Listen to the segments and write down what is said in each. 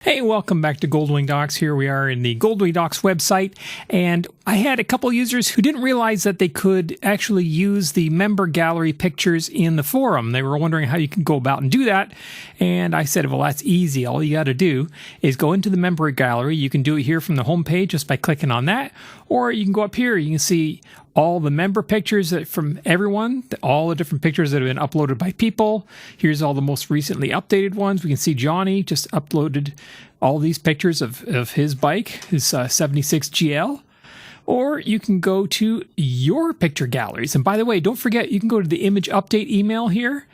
Hey, welcome back to GoldwingDocs. Here we are in the GoldwingDocs website, and I had a couple users who didn't realize that they could actually use the member gallery pictures in the forum. They were wondering how you can go about and do that, and I said, well, that's easy. All you got to do is go into the member gallery. You can do it here from the home page just by clicking on that, or you can go up here. You can see all the member pictures from everyone, all the different pictures that have been uploaded by people. Here's all the most recently updated ones. We can see Johnny just uploaded all these pictures of his bike, his 76 GL. Or you can go to your picture galleries. And by the way, don't forget, you can go to the image update email here,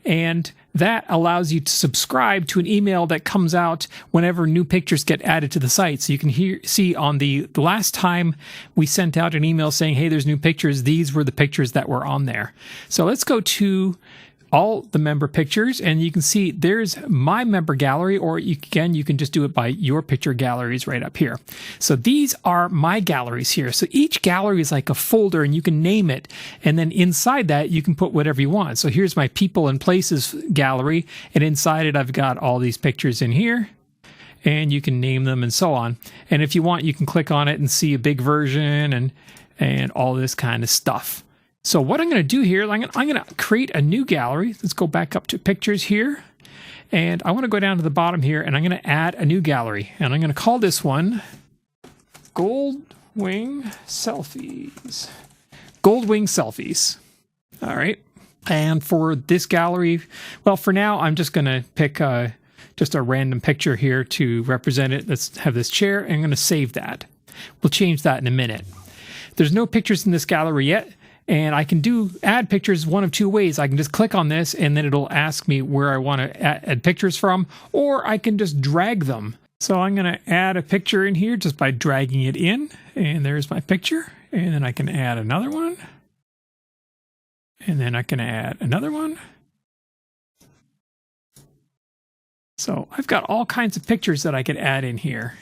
and that allows you to subscribe to an email that comes out whenever new pictures get added to the site. So you can see on the last time we sent out an email saying, hey, there's new pictures, these were the pictures that were on there. So let's go to all the member pictures, and you can see there's my member gallery, or you can just do it by your picture galleries right up here. So these are my galleries here. So each gallery is like a folder, and you can name it, and then inside that you can put whatever you want. So here's my people and places gallery, and inside it I've got all these pictures in here, and you can name them and so on. And if you want, you can click on it and see a big version and all this kind of stuff. So what I'm going to do here, I'm going to create a new gallery. Let's go back up to pictures here. And I want to go down to the bottom here, and I'm going to add a new gallery. And I'm going to call this one Goldwing Selfies. Goldwing Selfies. All right. And for this gallery, well, for now, I'm just going to pick just a random picture here to represent it. Let's have this chair, and I'm going to save that. We'll change that in a minute. There's no pictures in this gallery yet. And I can add pictures one of two ways. I can just click on this, and then it'll ask me where I want to add pictures from, or I can just drag them. So I'm going to add a picture in here just by dragging it in, and there's my picture. And then I can add another one, and then I can add another one. So I've got all kinds of pictures that I could add in here.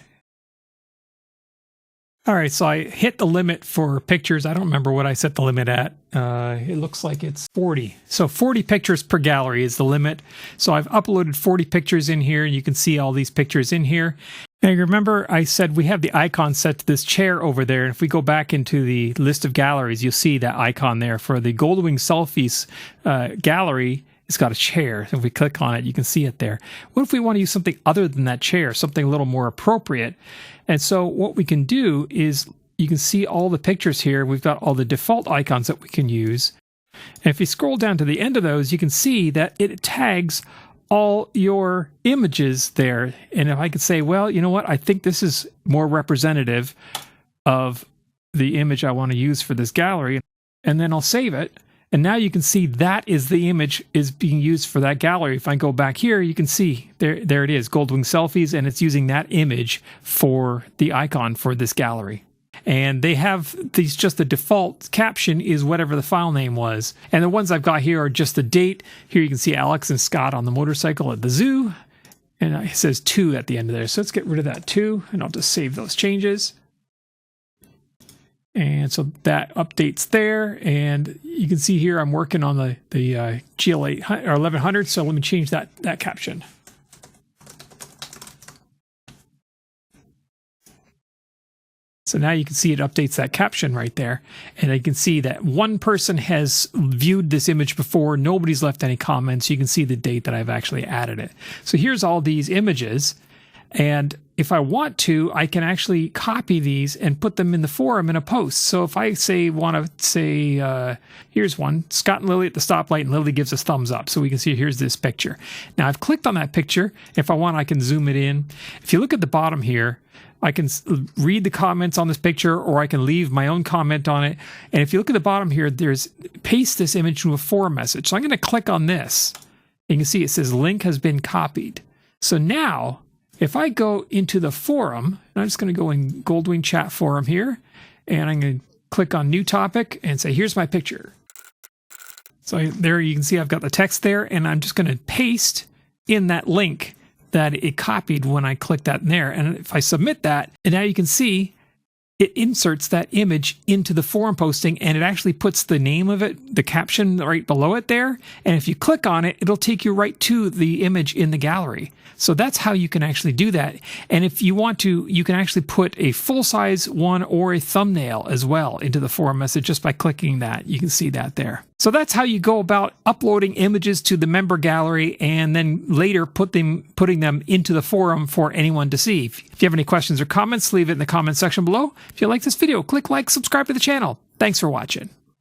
All right, so I hit the limit for pictures. I don't remember what I set the limit at. It looks like it's 40. So 40 pictures per gallery is the limit. So I've uploaded 40 pictures in here, and you can see all these pictures in here. And remember, I said we have the icon set to this chair over there. And if we go back into the list of galleries, you'll see that icon there for the Goldwing Selfies gallery. It's got a chair. If we click on it, you can see it there. What if we want to use something other than that chair, something a little more appropriate? And so what we can do is you can see all the pictures here. We've got all the default icons that we can use. And if you scroll down to the end of those, you can see that it tags all your images there. And if I could say, well, you know what? I think this is more representative of the image I want to use for this gallery. And then I'll save it. And now you can see that is the image is being used for that gallery. If I go back here, you can see there it is, Goldwing Selfies, and it's using that image for the icon for this gallery. And they have these, just the default caption is whatever the file name was. And the ones I've got here are just the date. Here you can see Alex and Scott on the motorcycle at the zoo. And it says 2 at the end of there. So let's get rid of that 2, and I'll just save those changes. And so that updates there, and you can see here I'm working on the GL8 or 1100. So let me change that caption. So now you can see it updates that caption right there, and you can see that one person has viewed this image before. Nobody's left any comments. You can see the date that I've actually added it. So here's all these images. And if I want to, I can actually copy these and put them in the forum in a post. So if I want to say, here's one, Scott and Lily at the stoplight, and Lily gives us thumbs up. So we can see here's this picture. Now I've clicked on that picture. If I want, I can zoom it in. If you look at the bottom here, I can read the comments on this picture, or I can leave my own comment on it. And if you look at the bottom here, there's paste this image to a forum message. So I'm going to click on this. You can see it says link has been copied. So now, if I go into the forum, and I'm just going to go in Goldwing chat forum here, and I'm going to click on new topic and say, here's my picture. So there you can see I've got the text there, and I'm just going to paste in that link that it copied when I clicked that in there. And if I submit that, and now you can see it inserts that image into the forum posting, and it actually puts the name of it, the caption right below it there. And if you click on it, it'll take you right to the image in the gallery. So that's how you can actually do that. And if you want to, you can actually put a full-size one or a thumbnail as well into the forum message just by clicking that. You can see that there. So that's how you go about uploading images to the member gallery and then later putting them into the forum for anyone to see. If you have any questions or comments, leave it in the comment section below. If you like this video, click like, subscribe to the channel. Thanks for watching.